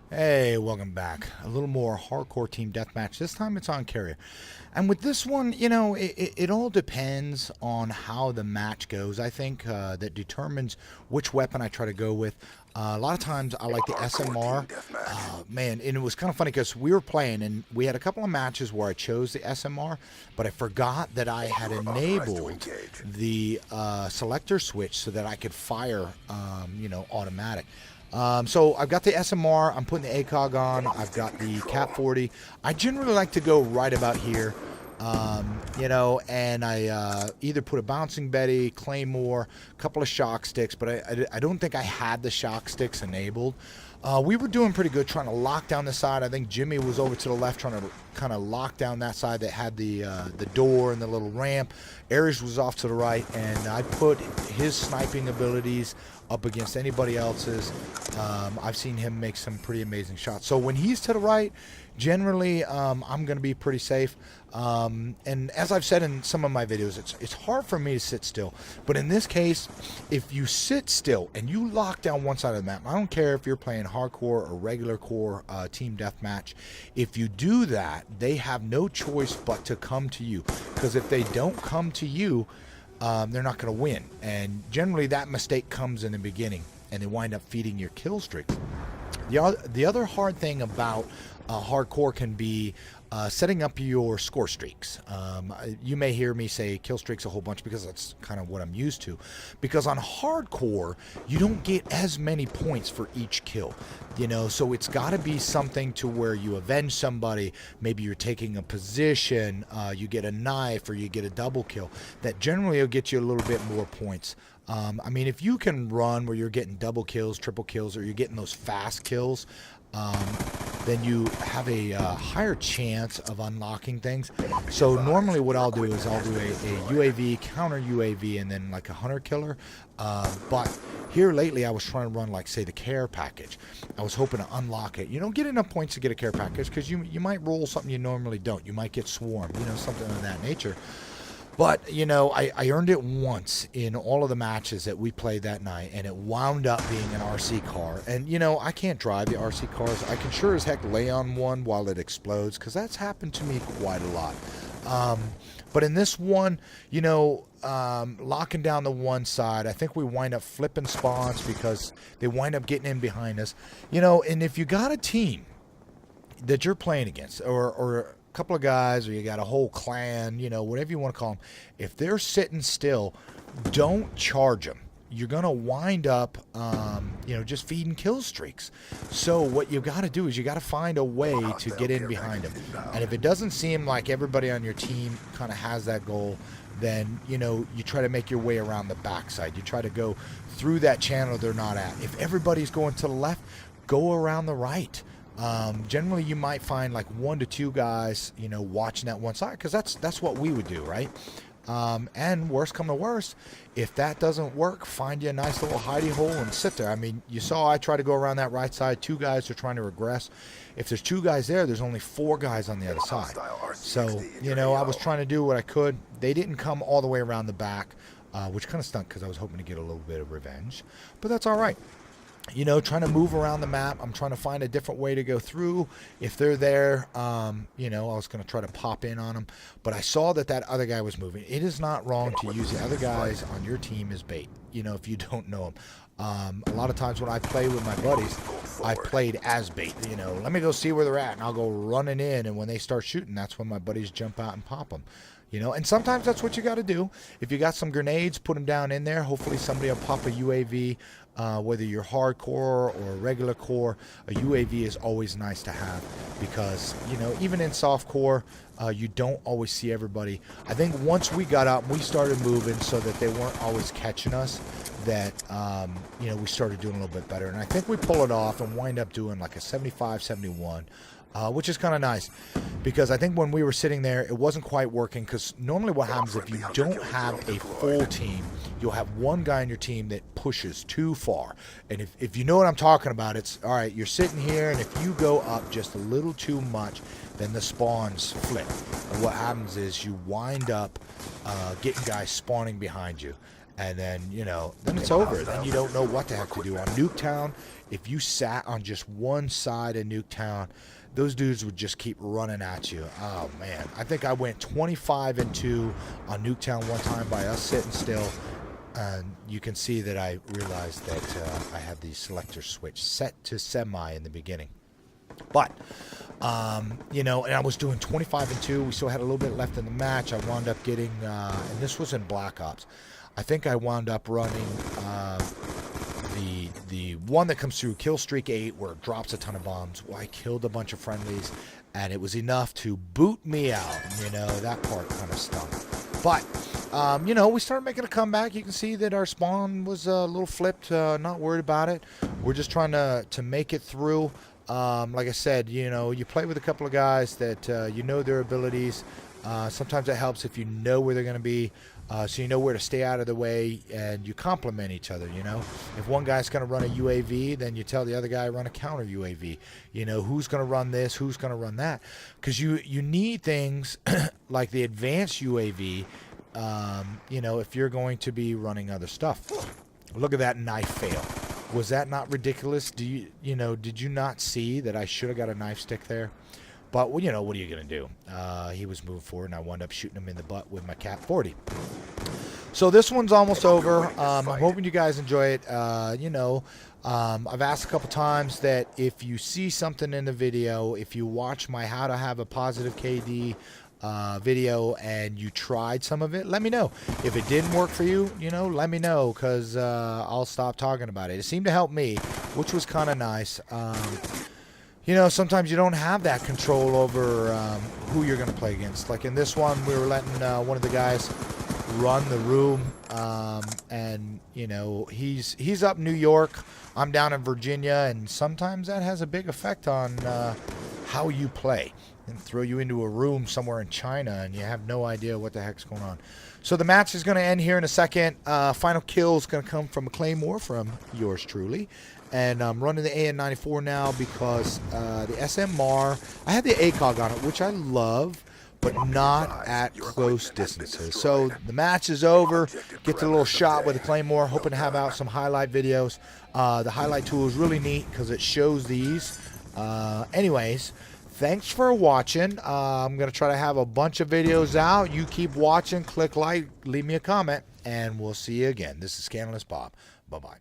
Hey, welcome back. A little more hardcore team deathmatch. This time it's on carrier. And with this one, it all depends on how the match goes. I think that determines which weapon I try to go with. A lot of times I like the SMR. Man, and it was kind of funny because we were playing and we had a couple of matches where I chose the SMR, but I forgot that I had enabled the selector switch so that I could fire, automatic. So I've got the SMR, I'm putting the ACOG on, I've got the Cat 40. I generally like to go right about here, and I either put a Bouncing Betty, Claymore, a couple of shock sticks, but I don't think I had the shock sticks enabled. We were doing pretty good trying to lock down the side. I think Jimmy was over to the left trying to kind of lock down that side that had the door and the little ramp. Aries was off to the right, and I put his sniping abilities up against anybody else's. I've seen him make some pretty amazing shots. So when he's to the right, generally I'm going to be pretty safe. And as I've said in some of my videos, it's hard for me to sit still. But in this case, if you sit still and you lock down one side of the map, I don't care if you're playing hardcore or regular core team deathmatch. If you do that, they have no choice but to come to you. Because if they don't come to you, they're not going to win. And generally that mistake comes in the beginning and they wind up feeding your kill streaks. The other hard thing about hardcore can be setting up your score streaks. You may hear me say kill streaks a whole bunch because that's kind of what I'm used to. Because on hardcore, you don't get as many points for each kill. So it's got to be something to where you avenge somebody. Maybe you're taking a position, you get a knife, or you get a double kill. That generally will get you a little bit more points. If you can run where you're getting double kills, triple kills, or you're getting those fast kills, then you have a higher chance of unlocking things. So normally what I'll do is I'll do a UAV, counter UAV, and then like a hunter killer. But here lately I was trying to run like, say, the care package. I was hoping to unlock it. You don't get enough points to get a care package because you might roll something you normally don't. You might get swarmed, something of that nature. But, I earned it once in all of the matches that we played that night, and it wound up being an RC car. And, I can't drive the RC cars. I can sure as heck lay on one while it explodes, because that's happened to me quite a lot. But in this one, locking down the one side, I think we wind up flipping spawns because they wind up getting in behind us. And if you got a team that you're playing against, or couple of guys, or you got a whole clan, whatever you want to call them, if they're sitting still, don't charge them. You're gonna wind up just feeding kill streaks. So what you got to do is you got to find a way to get in behind them. And if it doesn't seem like everybody on your team kind of has that goal, then you try to make your way around the backside. You try to go through that channel they're not at. If everybody's going to the left, go around the right. Generally you might find like 1 to 2 guys, watching that one side, because that's what we would do, right? And worst come to worst, if that doesn't work, find you a nice little hidey hole and sit there. You saw I try to go around that right side. 2 guys are trying to regress. If there's 2 guys there's only 4 guys on the other side. So, I was trying to do what I could. They didn't come all the way around the back, which kind of stunk because I was hoping to get a little bit of revenge. But that's all right. Trying to move around the map. I'm trying to find a different way to go through. If they're there, I was going to try to pop in on them. But I saw that other guy was moving. It is not wrong to use the other guys on your team as bait, if you don't know them. A lot of times when I play with my buddies, I played as bait. Let me go see where they're at, and I'll go running in. And when they start shooting, that's when my buddies jump out and pop them. And sometimes that's what you got to do. If you got some grenades, put them down in there. Hopefully somebody will pop a UAV. Whether you're hardcore or regular core, a UAV is always nice to have because, even in softcore, you don't always see everybody. I think once we got up, we started moving so that they weren't always catching us, that, we started doing a little bit better. And I think we pull it off and wind up doing like a 75-71. Which is kind of nice because I think when we were sitting there, it wasn't quite working because normally what happens if you don't have a full team, you'll have one guy on your team that pushes too far. And if you know what I'm talking about, it's, all right, you're sitting here, and if you go up just a little too much, then the spawns flip. And what happens is you wind up getting guys spawning behind you. And then, then it's over. Then you don't know what the heck to do. On Nuketown, if you sat on just one side of Nuketown, those dudes would just keep running at you. Oh, man. I think I went 25-2 on Nuketown one time by us sitting still. And you can see that I realized that I had the selector switch set to semi in the beginning. But, and I was doing 25-2. We still had a little bit left in the match. I wound up getting, and this was in Black Ops. I think I wound up running the one that comes through Kill Streak 8 where it drops a ton of bombs. Well, I killed a bunch of friendlies, and it was enough to boot me out. That part kind of stunk. But, we started making a comeback. You can see that our spawn was a little flipped. Not worried about it. We're just trying to make it through. Like I said, you play with a couple of guys that you know their abilities. Sometimes it helps if you know where they're going to be, so you know where to stay out of the way, and you complement each other. If one guy's going to run a UAV, then you tell the other guy run a counter UAV. Who's going to run this, who's going to run that, because you need things like the advanced UAV. If you're going to be running other stuff. Look at that knife fail. Was that not ridiculous? Did you not see that I should have got a knife stick there? But, what are you going to do? He was moving forward, and I wound up shooting him in the butt with my Cat 40. So this one's almost over. I'm hoping you guys enjoy it. I've asked a couple times that if you see something in the video, if you watch my How to Have a Positive KD video and you tried some of it, let me know. If it didn't work for you, let me know, because I'll stop talking about it. It seemed to help me, which was kind of nice. Sometimes you don't have that control over who you're going to play against. Like in this one, we were letting one of the guys run the room, and he's up New York, I'm down in Virginia, and sometimes that has a big effect on how you play, and throw you into a room somewhere in China and you have no idea what the heck's going on. So the match is going to end here in a second. Final kill is going to come from a Claymore from yours truly. And I'm running the AN94 now because the SMR, I had the ACOG on it, which I love, but not at close distances. So the match is over. Get the little shot with the Claymore. Hoping to have out some highlight videos. The highlight tool is really neat because it shows these. Anyways, thanks for watching. I'm going to try to have a bunch of videos out. You keep watching, click like, leave me a comment, and we'll see you again. This is Scandalous Bob. Bye-bye.